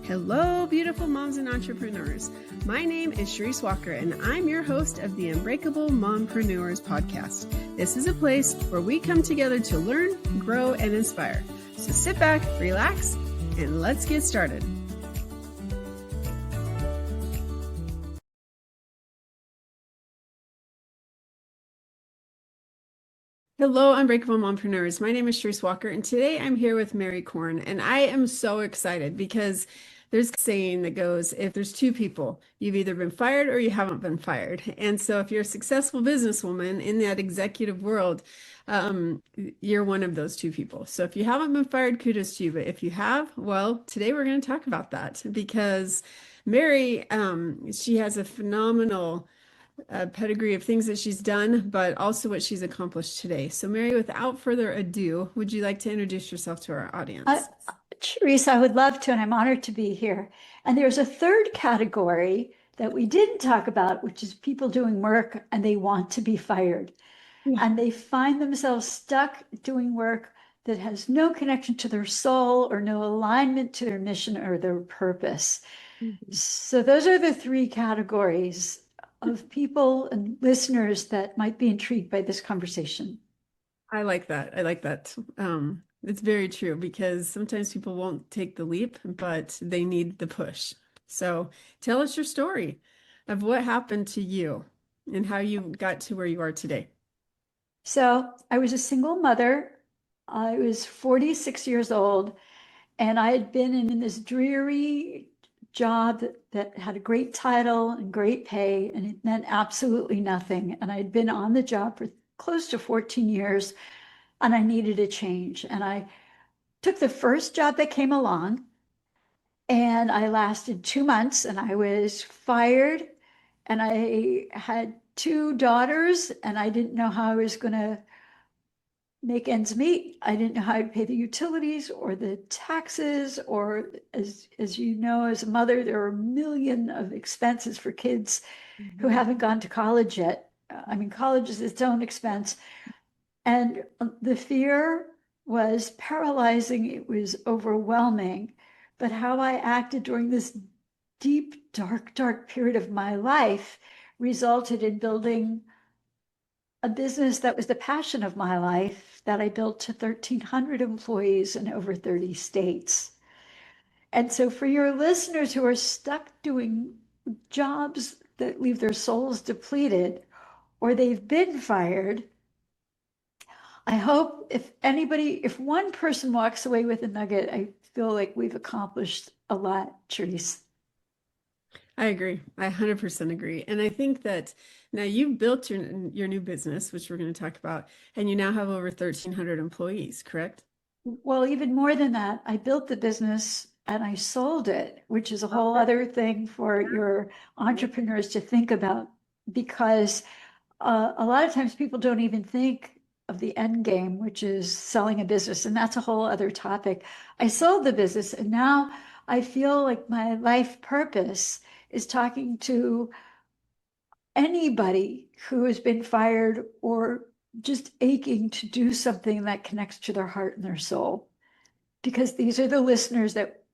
Hello, beautiful moms and entrepreneurs. My name is Charisse Walker, and I'm your host of the Unbreakable Mompreneurs podcast. This is a place where we come together to learn, grow, and inspire. So sit back, relax, and let's get started. Hello, Unbreakable Mompreneurs. My name is Charisse Walker, and today I'm here with Mary Korn, and I am so excited because there's a saying that goes, if there's two people, you've either been fired or you haven't been fired. And so if you're a successful businesswoman in that executive world, you're one of those two people. So if you haven't been fired, kudos to you. But if you have, well, today we're going to talk about that because Mary, she has a phenomenal pedigree of things that she's done, but also what she's accomplished today. So Mary, without further ado, would you like to introduce yourself to our audience? Charisse, I would love to, and I'm honored to be here. And there's a third category that we didn't talk about, which is people doing work and they want to be fired. Yeah. And they find themselves stuck doing work that has no connection to their soul or no alignment to their mission or their purpose. Mm-hmm. So those are the three categories of people and listeners that might be intrigued by this conversation. I like that. It's very true because sometimes people won't take the leap, but they need the push. So tell us your story of what happened to you and how you got to where you are today. So I was a single mother. I was 46 years old, and I had been in this dreary job that had a great title and great pay, and it meant absolutely nothing. And I'd been on the job for close to 14 years, and I needed a change. And I took the first job that came along, and I lasted 2 months, and I was fired. And I had 2 daughters, and I didn't know how I was going to make ends meet. I didn't know how I'd pay the utilities or the taxes, or as you know, as a mother, there are a million of expenses for kids who haven't gone to college yet. I mean, college is its own expense. And the fear was paralyzing. It was overwhelming. But how I acted during this deep, dark period of my life resulted in building a business that was the passion of my life, that I built to 1,300 employees in over 30 states. And so for your listeners who are stuck doing jobs that leave their souls depleted, or they've been fired, I hope if one person walks away with a nugget, I feel like we've accomplished a lot, Charisse. I agree. I 100% agree. And I think that now you've built your new business, which we're going to talk about, and you now have over 1,300 employees, correct? Well, even more than that, I built the business and I sold it, which is a whole other thing for your entrepreneurs to think about, because a lot of times people don't even think of the end game, which is selling a business. And that's a whole other topic. I sold the business, and now I feel like my life purpose is talking to anybody who has been fired or just aching to do something that connects to their heart and their soul, because these are the listeners that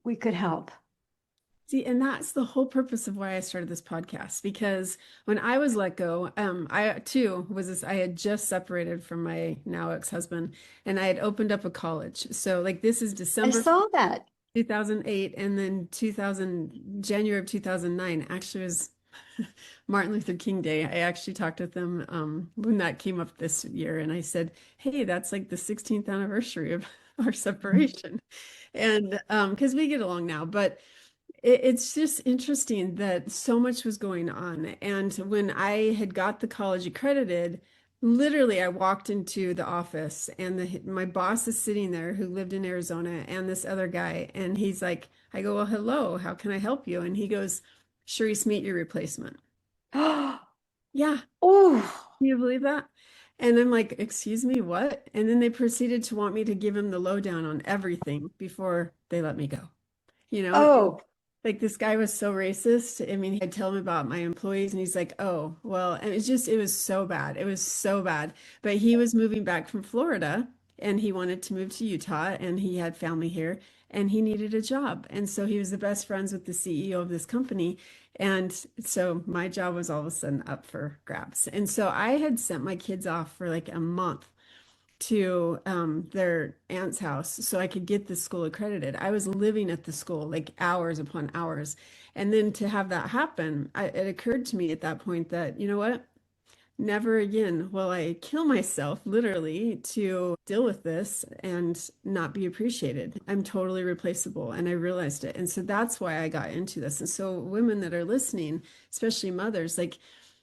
we could help. See, and that's the whole purpose of why I started this podcast, because when I was let go, I had just separated from my now ex-husband, and I had opened up a college. So like this is December. I saw that. 2008, and then January of 2009 actually was Martin Luther King Day. I actually talked with them when that came up this year, and I said, hey, that's like the 16th anniversary of our separation. And because we get along now, but it's just interesting that so much was going on. And when I had got the college accredited, literally, I walked into the office, and my boss is sitting there, who lived in Arizona, and this other guy. And he's like, I go, well, hello, how can I help you? And he goes, Charisse, meet your replacement. Yeah. Oh, can you believe that? And I'm like, excuse me, what? And then they proceeded to want me to give him the lowdown on everything before they let me go. Like this guy was so racist. I mean, I'd tell him about my employees, and he's like, oh, well, and it was so bad. It was so bad. But he was moving back from Florida, and he wanted to move to Utah, and he had family here, and he needed a job. And so he was the best friends with the CEO of this company. And so my job was all of a sudden up for grabs. And so I had sent my kids off for like a month to their aunt's house so I could get the school accredited. I was living at the school like hours upon hours. And then to have that happen, it occurred to me at that point that, you know what? Never again will I kill myself literally to deal with this and not be appreciated. I'm totally replaceable. And I realized it. And so that's why I got into this. And so, women that are listening, especially mothers, like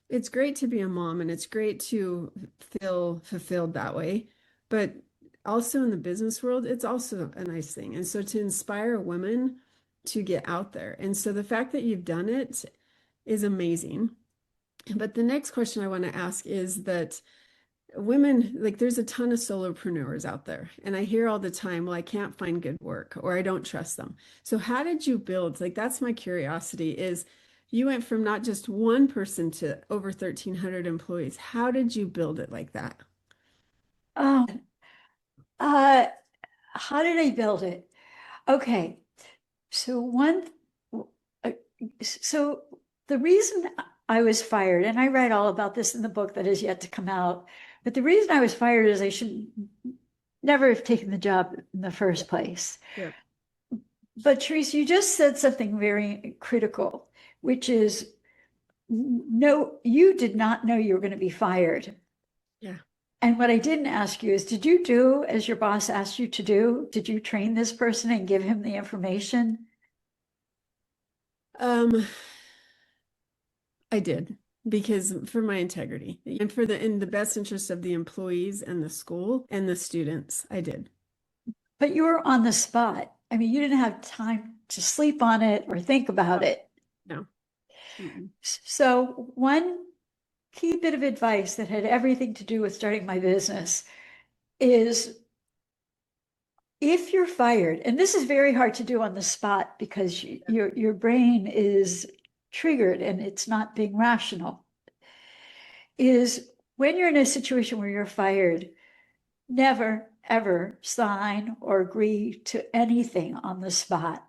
it's great to be a mom and it's great to feel fulfilled that way. But also in the business world, it's also a nice thing. And so to inspire women to get out there. And so the fact that you've done it is amazing. But the next question I want to ask is that women, like there's a ton of solopreneurs out there. And I hear all the time, well, I can't find good work or I don't trust them. So how did you build? Like that's my curiosity is you went from not just one person to over 1,300 employees. How did you build it like that? Oh, uh, how did I build it? Okay. So uh, so the reason I was fired, and I write all about this in the book that is yet to come out, but the reason I was fired is I should never have taken the job in the first place. Yep. But Charisse, you just said something very critical, which is no, you did not know you were going to be fired. Yeah. And what I didn't ask you is, did you do as your boss asked you to do? Did you train this person and give him the information? I did because for my integrity and for in the best interest of the employees and the school and the students, I did. But you were on the spot. I mean, you didn't have time to sleep on it or think about it. No. Mm-mm. So one key bit of advice that had everything to do with starting my business is if you're fired, and this is very hard to do on the spot because your brain is triggered and it's not being rational, is when you're in a situation where you're fired, never ever sign or agree to anything on the spot.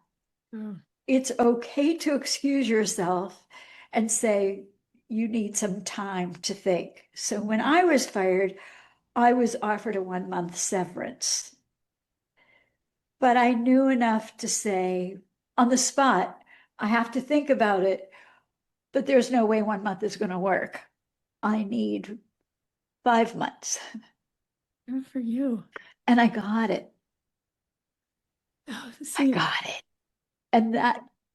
Oh. It's okay to excuse yourself and say you need some time to think. So when I was fired, I was offered a 1 month severance. But I knew enough to say on the spot, I have to think about it, but there's no way 1 month is going to work. I need 5 months. Good for you. And I got it. Oh, I see, got it. And good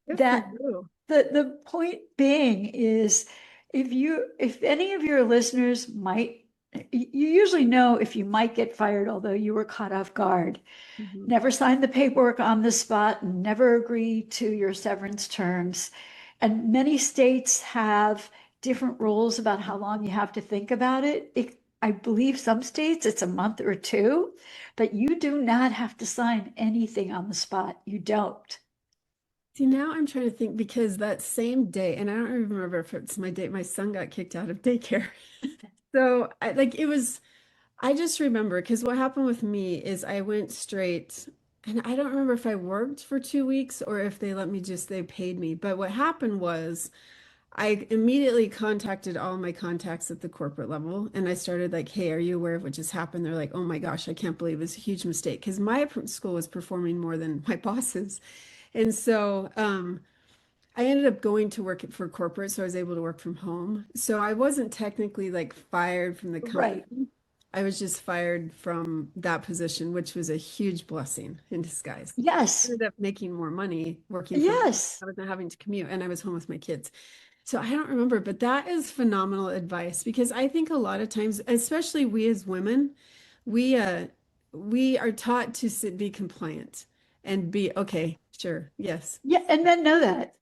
for that you. the point being is if any of your listeners might, you usually know if you might get fired, although you were caught off guard. Mhm. Never sign the paperwork on the spot, never agree to your severance terms. And many states have different rules about how long you have to think about it. I believe some states it's a month or two, but you do not have to sign anything on the spot. You don't. See, now I'm trying to think because that same day, and I don't even remember if it's my day, my son got kicked out of daycare. So I just remember because what happened with me is I went straight, and I don't remember if I worked for 2 weeks or if they let me they paid me. But what happened was I immediately contacted all my contacts at the corporate level and I started like, hey, are you aware of what just happened? They're like, oh my gosh, I can't believe it's a huge mistake because my school was performing more than my bosses. And so I ended up going to work for corporate, so I was able to work from home. So I wasn't technically like fired from the company. Right. I was just fired from that position, which was a huge blessing in disguise. I Yes. ended up making more money working from home. Yes. I wasn't having to commute and I was home with my kids. So I don't remember, but that is phenomenal advice because I think a lot of times, especially we as women, we uh we are taught to be compliant and be okay, sure, yes. Yeah. And men know that.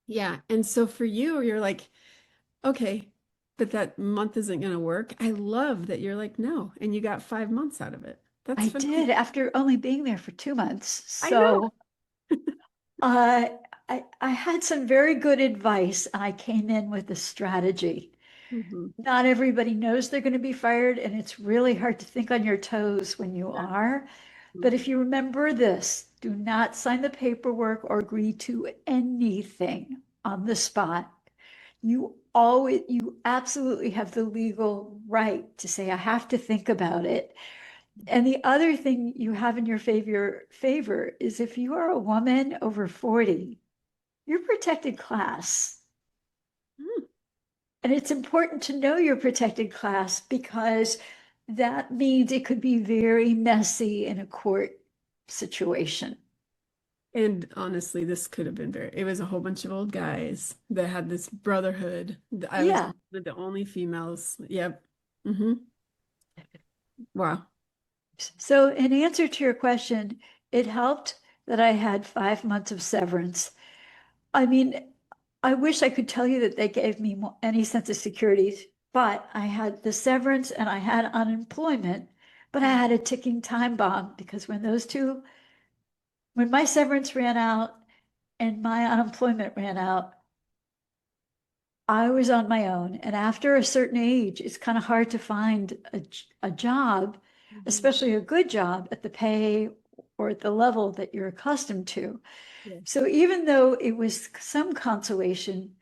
Yeah. And so for you, you're like, okay, but that month isn't going to work. I love that you're like, no, and you got 5 months out of it. That's I phenomenal. did after only being there for 2 months. I know. So uh, I had some very good advice and I came in with a strategy. Mhm. Not everybody knows they're going to be fired, and it's really hard to think on your toes when you Yeah. are. But if Mhm. you remember this, do not sign the paperwork or agree to anything on the spot. You absolutely have the legal right to say, I have to think about it. And the other thing you have in your favor is if you are a woman over 40, you're protected class. Mm. And it's important to know your protected class because that means it could be very messy in a court situation. And honestly, this could have been it was a whole bunch of old guys that had this brotherhood. I was Yeah. one of the only females. Yep. Hmm. Wow. So, in answer to your question, it helped that I had 5 months of severance. I mean, I wish I could tell you that they gave me any sense of security, but I had the severance and I had unemployment, but I had a ticking time bomb because when my severance ran out and my unemployment ran out, I was on my own. And after a certain age, it's kind of hard to find a job, Mhm. especially a good job at the pay or at the level that you're accustomed to. Yeah. So even though it was some consolation,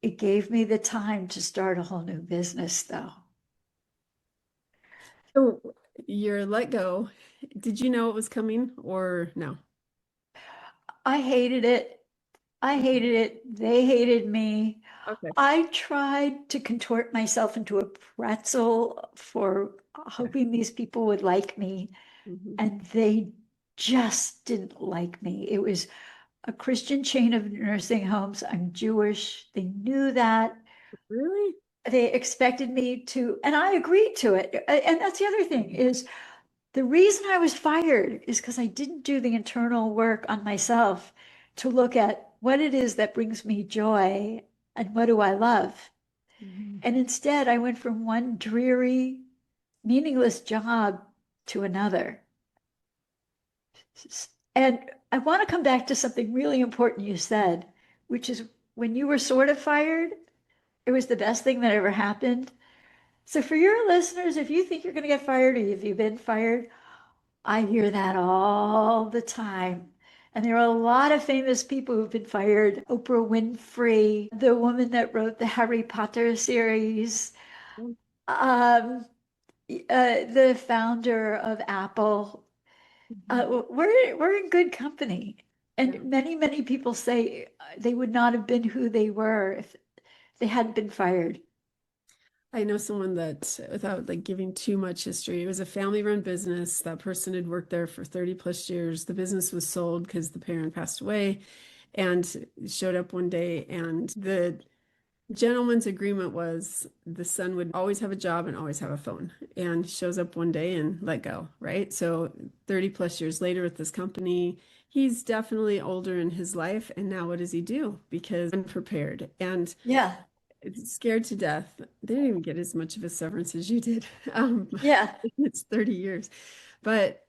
it gave me the time to start a whole new business, though. So you're let go. Did you know it was coming or no? I hated it. I Mhm. hated it. They hated me. Okay. I tried to contort myself into a pretzel for Yeah. hoping these people would like me, Mhm. and they just didn't like me. It was a Christian chain of nursing homes. I'm Jewish. They knew that. Really? They expected me to, and I agreed to it. And that's the other thing Mhm. is the reason I was fired is because I didn't do the internal work on myself to look at what it is that brings me joy and what do I love. Mhm. And instead, I went from one dreary, meaningless job to another. And I want to come back to something really important you said, which is when you were sort of fired, it was the best thing that ever happened. So, for your listeners, if you think you're going to get fired or if you've been fired, I hear that all the time. And there are a lot of famous people who've been fired. Oprah Winfrey, the woman that wrote the Harry Potter series, um, the founder of Apple. Mhm. We're in good company. Yeah. And many people say they would not have been who they were if they hadn't been fired. I know someone that, without like giving too much history, it was a family-run business. That person had worked there for 30 plus years. The business was sold because the parent passed away and showed up one day. And the gentleman's agreement was the son would always have a job and always have a phone. And shows up one day and let go, right? So 30 plus years later with this company, he's definitely older in his life. And now what does he do? Because unprepared. And Yeah, scared to death. They didn't even get as much of a severance as you did. yeah, It's 30 years. But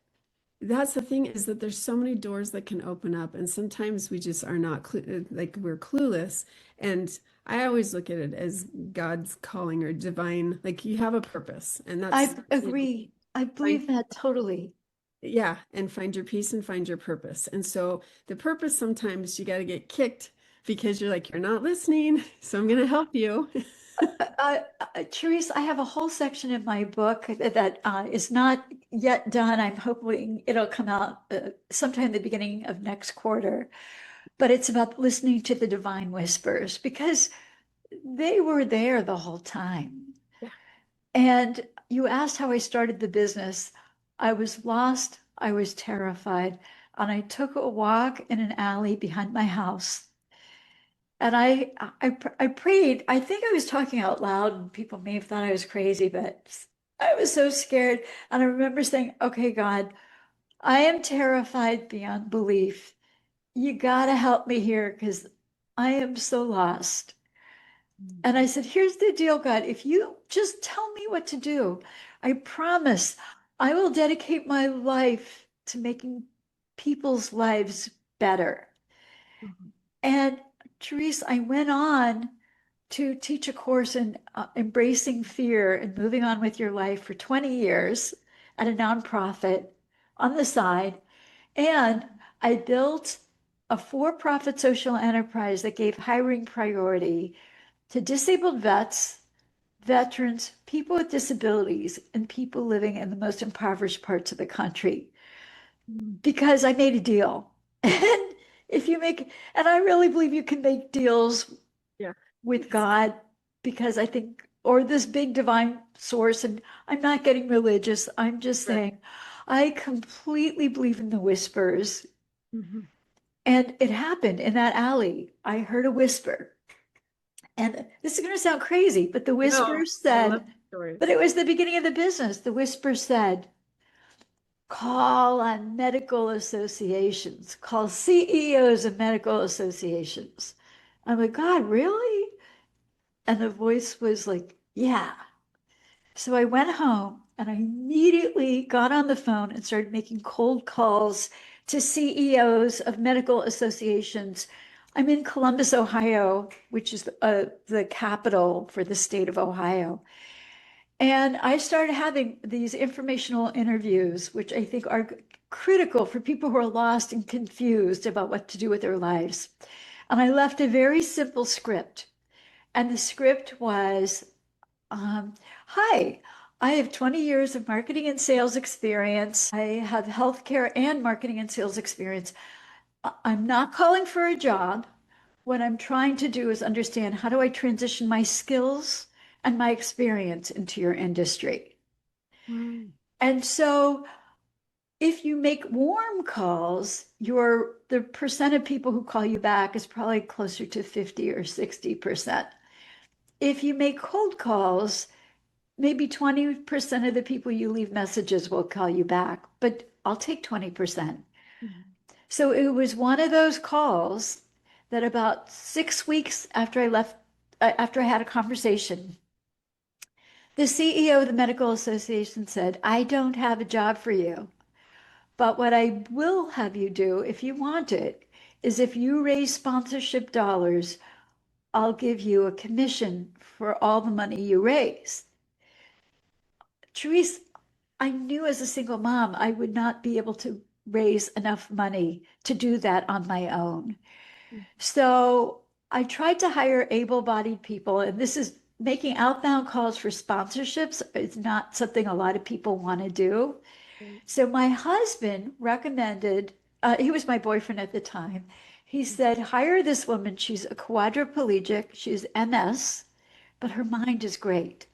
that's the thing is that there's so many doors that can open up, and sometimes we just are not like we're clueless. And I always look at it as God's calling or divine, like you have a purpose, and that's I agree. I find, believe that totally. yeah, and find your peace and find your purpose. And so the purpose sometimes you got to get kicked because you're like, you're not listening, so I'm going to help you. Charisse, I have a whole section in my book that is not yet done. I'm hoping it'll come out sometime in the beginning of next quarter. But it's about listening to the divine whispers because they were there the whole time. Yeah. And you asked how I started the business. I was lost, I was terrified, and I took a walk in an alley behind my house. And I prayed. I think I was talking out loud, and people may have thought I was crazy, but I was so scared. And I remember saying, "Okay, God, I am terrified beyond belief. You got to help me here because I am so lost." And I said, "Here's the deal, God. If you just tell me what to do, I promise I will dedicate my life to making people's lives better." Mhm. And Therese, I went on to teach a course in embracing fear and moving on with your life for 20 years at a nonprofit on the side. And I built a for-profit social enterprise that gave hiring priority to disabled vets, veterans, people with disabilities, and people living in the most impoverished parts of the country because I made a deal. And if you make, and I really believe you can make deals Yeah. with God because I think, or this big divine source, and I'm not getting religious. I'm just Right. saying, I completely believe in the whispers. Mhm. And it happened in that alley. I heard a whisper. And this is going to sound crazy, but the whisper No, I love said, but stories. it was the beginning of the business. The whisper said, call on medical associations, call CEOs of medical associations. I'm like, God, really? And the voice was like, yeah. So I went home and I immediately got on the phone and started making cold calls to CEOs of medical associations. I'm in Columbus, Ohio, which is the capital for the state of Ohio. And I started having these informational interviews, which I think are critical for people who are lost and confused about what to do with their lives. And I left a very simple script. And the script was, hi, I have 20 years of marketing and sales experience. I have healthcare and marketing and sales experience. I'm not calling for a job. What I'm trying to do is understand how do I transition my skills and my experience into your industry. Wow. And so if you make warm calls, the percent of people who call you back is probably closer to 50 or 60%. If you make cold calls, maybe 20% of the people you leave messages will call you back, but I'll take 20%. Mhm. So it was one of those calls that about 6 weeks after I left, after I had a conversation, the CEO of the Medical Association said, I don't have a job for you, but what I will have you do, if you want it, is if you raise sponsorship dollars, I'll give you a commission for all the money you raise. Charisse, I knew as a single mom, I would not be able to raise enough money to do that on my own. So I tried to hire able-bodied people, and this is making outbound calls for sponsorships. It's not something a lot of people want to do. Right. So my husband recommended, he was my boyfriend at the time. He said, hire this woman. She's a quadriplegic. She's MS, but her mind is great.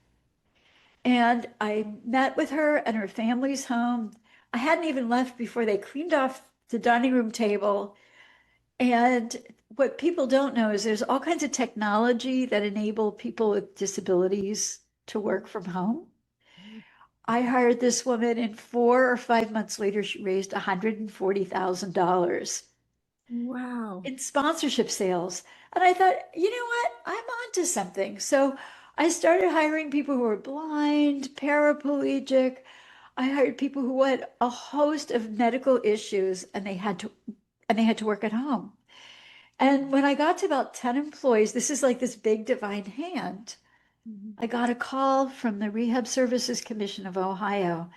And I met with her and her family's home. I hadn't even left before they cleaned off the dining room table. And what people don't know is there's all kinds of technology that enable people with disabilities to work from home. I hired this woman, and 4 or 5 months later, she raised $140,000 Wow. in sponsorship sales. And I thought, you know what? I'm onto something. So I started hiring people who were blind, paraplegic. I hired people who had a host of medical issues and they had to work at home. And when I got to about 10 employees, this is like this big divine hand. Mhm. I got a call from the Rehab Services Commission of Ohio,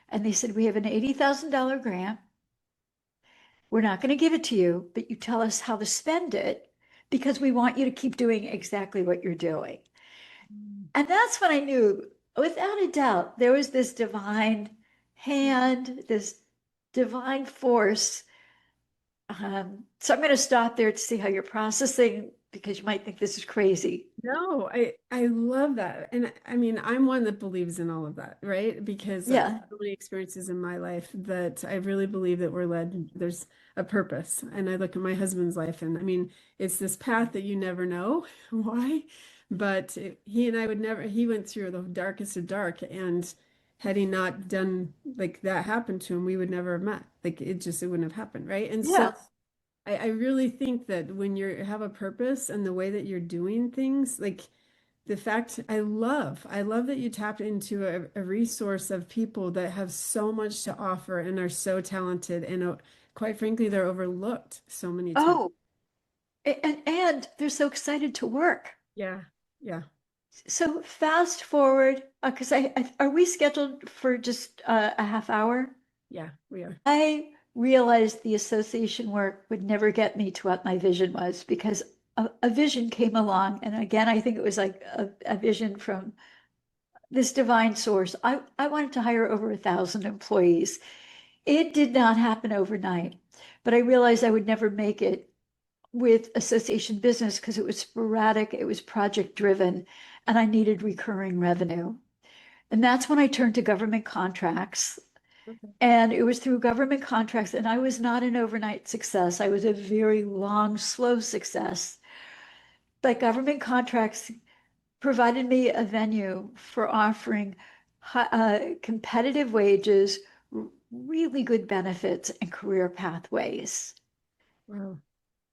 and they said, we have an $80,000 grant. We're not going to give it to you, but you tell us how to spend it because we want you to keep doing exactly what you're doing. And that's when I knew, without a doubt, there was this divine hand, this divine force. So I'm going to stop there to see how you're processing because you might think this is crazy. No, I love that. And I mean, I'm one that believes in all of that, right? Because I've Yeah. had so many experiences in my life that I really believe that we're led, there's a purpose. And I look at my husband's life and I mean, it's this path that you never know why, but he and I would never, he went through the darkest of dark, and had he not done like that happened to him, we would never have met. Like it wouldn't have happened, right? And so Yeah. I really think that when you have a purpose and the way that you're doing things, like the fact I love that you tapped into a resource of people that have so much to offer and are so talented and quite frankly, they're overlooked so many times. Oh, and they're so excited to work. Yeah. Yeah. So fast forward, because are we scheduled for just a half hour? Yeah, we are. I realized the association work would never get me to what my vision was because a vision came along. And again, I think it was like a vision from this divine source. I wanted to hire over 1,000 employees. It did not happen overnight, but I realized I would never make it with association business because it was sporadic, it was project driven, and I needed recurring revenue. And that's when I turned to government contracts. Okay. And it was through government contracts, and I was not an overnight success. I was a very long, slow success. But government contracts provided me a venue for offering competitive wages, really good benefits, and career pathways. Wow.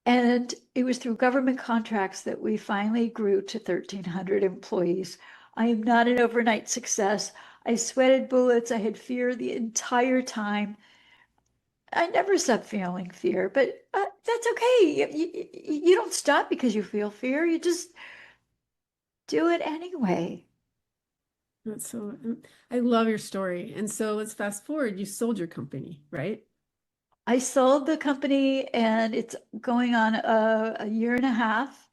And it was through government contracts that we finally grew to 1,300 employees. I am not an overnight success. I sweated bullets. I had fear the entire time. I never stopped feeling fear, but that's okay. You don't stop because you feel fear. You just do it anyway. That's so, I love your story. And so let's fast forward. You sold your company, right? I sold the company and it's going on a year and a half.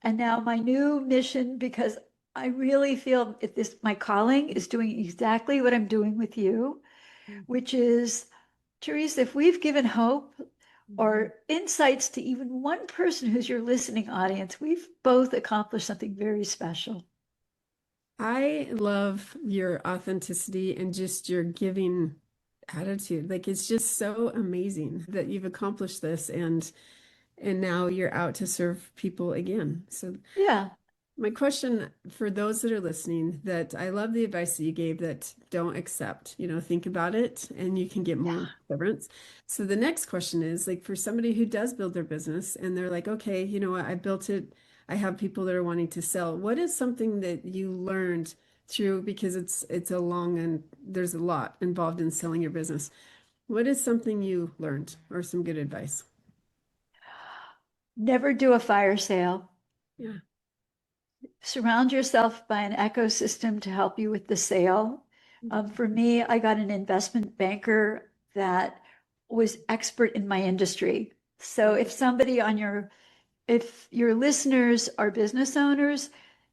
And now my new mission, because I really feel if this, my calling is doing exactly what I'm doing with you, Mhm. which is, Charisse, if we've given hope Mhm. or insights to even one person who's your listening audience, we've both accomplished something very special. I love your authenticity and just your giving attitude. Like it's just so amazing that you've accomplished this and now you're out to serve people again. So Yeah. my question for those that are listening, that I love the advice that you gave that don't accept, think about it and you can get more severance. So the next question is like for somebody who does build their business and they're like, okay, you know what, I built it. I have people that are wanting to sell. What is something that you learned through because it's a long and there's a lot involved in selling your business. What is something you learned or some good advice? Never do a fire sale. Yeah. Surround yourself by an ecosystem to help you with the sale. Mhm. For me, I got an investment banker that was expert in my industry. So Okay. if your listeners are business owners,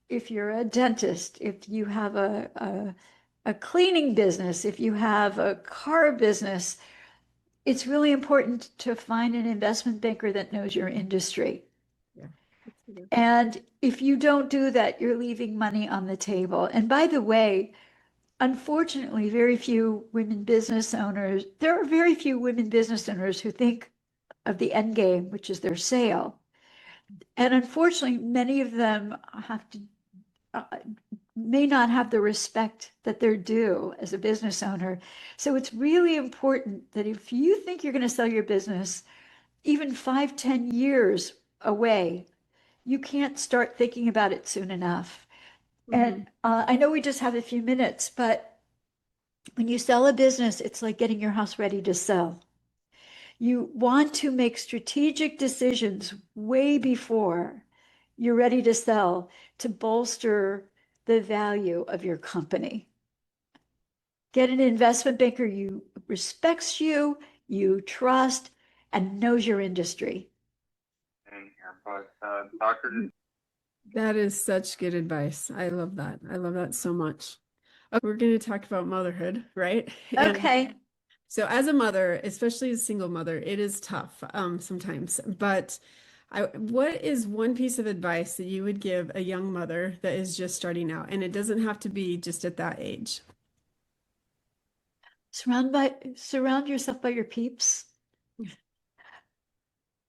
if you're a dentist, if you have a cleaning business, if you have a car business, it's really important to find an investment banker that knows your industry. Yeah. That's good. And if you don't do that, you're leaving money on the table. And by the way, unfortunately, there are very few women business owners who think of the end game, which is their sale. And unfortunately, many of them uh, may not have the respect that they're due as a business owner. So it's really important that if you think you're going to sell your business, even 5, 10 years away, you can't start thinking about it soon enough. And Mhm. I know we just have a few minutes, but when you sell a business, it's like getting your house ready to sell. You want to make strategic decisions way before you're ready to sell to bolster the value of your company. Get an investment banker you respects you, you trust, and knows your industry. That is such good advice. I love that. I love that so much. Okay, we're going to talk about motherhood, right? And Okay. so as a mother, especially as a single mother, it is tough sometimes. But what is one piece of advice that you would give a young mother that is just starting out? And it doesn't have to be just at that age. Surround yourself by your peeps.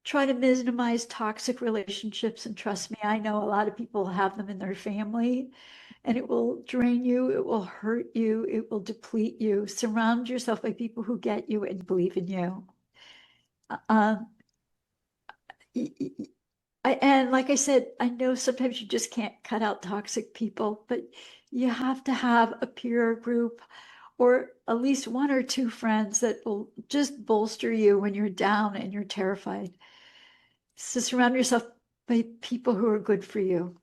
Try to minimize toxic relationships, and trust me, I know a lot of people have them in their family, and it will drain you, it will hurt you, it will deplete you. Surround yourself by people who get you and believe in you. Um, and like I said, I know sometimes you just can't cut out toxic people, but you have to have a peer group or at least one or two friends that will just bolster you when you're down and you're terrified. So surround yourself by people who are good for you.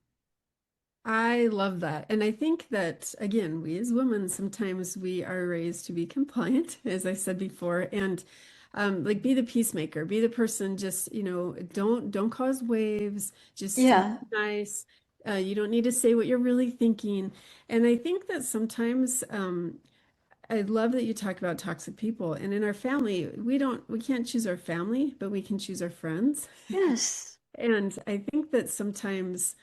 I love that. And I think that, again, we as women, sometimes we are raised to be compliant, as I said before, and like be the peacemaker, be the person, just, don't cause waves, just be Yeah. nice. You don't need to say what you're really thinking. And I think that sometimes I love that you talk about toxic people. And in our family, we can't choose our family, but we can choose our friends. Yes. And I think that sometimes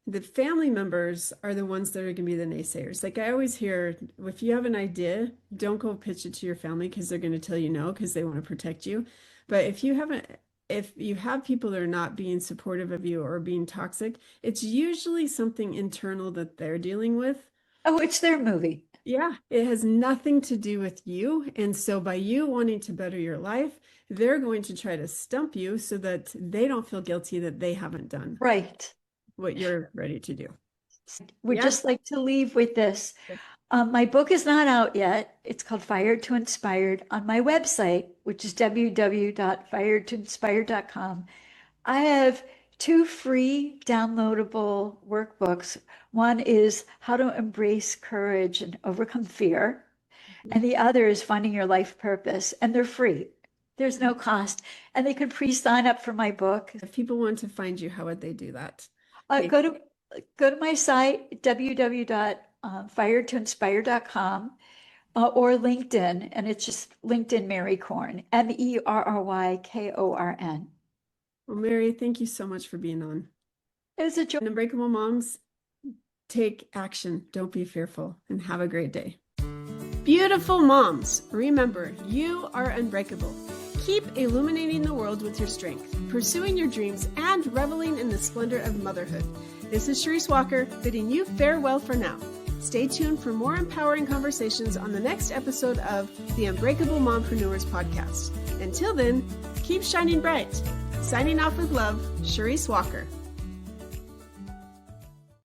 the family members are the ones that are going to be the naysayers. Like I always hear, if you have an idea, don't go pitch it to your family because they're going to tell you no because they want to protect you. But if you have people that are not being supportive of you or being toxic, it's usually something internal that they're dealing with. Oh, it's their movie. Yeah, it has nothing to do with you. And so by you wanting to better your life, they're going to try to stump you so that they don't feel guilty that they haven't done Right. what you're ready to do. Would Yeah. just like to leave with this. My book is not out yet. It's called Fired to Inspired. On my website, which is www.firedtoinspired.com, I have two free downloadable workbooks. One is How to Embrace Courage and Overcome Fear, and the other is Finding Your Life Purpose, and they're free. There's no cost, and they can pre-sign up for my book. If people want to find you, how would they do that? Go to my site, www.firedtoinspire.com, or LinkedIn, and it's just LinkedIn Mary Korn, MERRYKORN. Well, Mary, thank you so much for being on. It was a joy. Unbreakable Moms, take action. Don't be fearful, and have a great day. Beautiful moms, remember, you are unbreakable. Keep illuminating the world with your strength, pursuing your dreams, and reveling in the splendor of motherhood. This is Charisse Walker, bidding you farewell for now. Stay tuned for more empowering conversations on the next episode of the Unbreakable Mompreneurs podcast. Until then, keep shining bright. Signing off with love, Charisse Walker.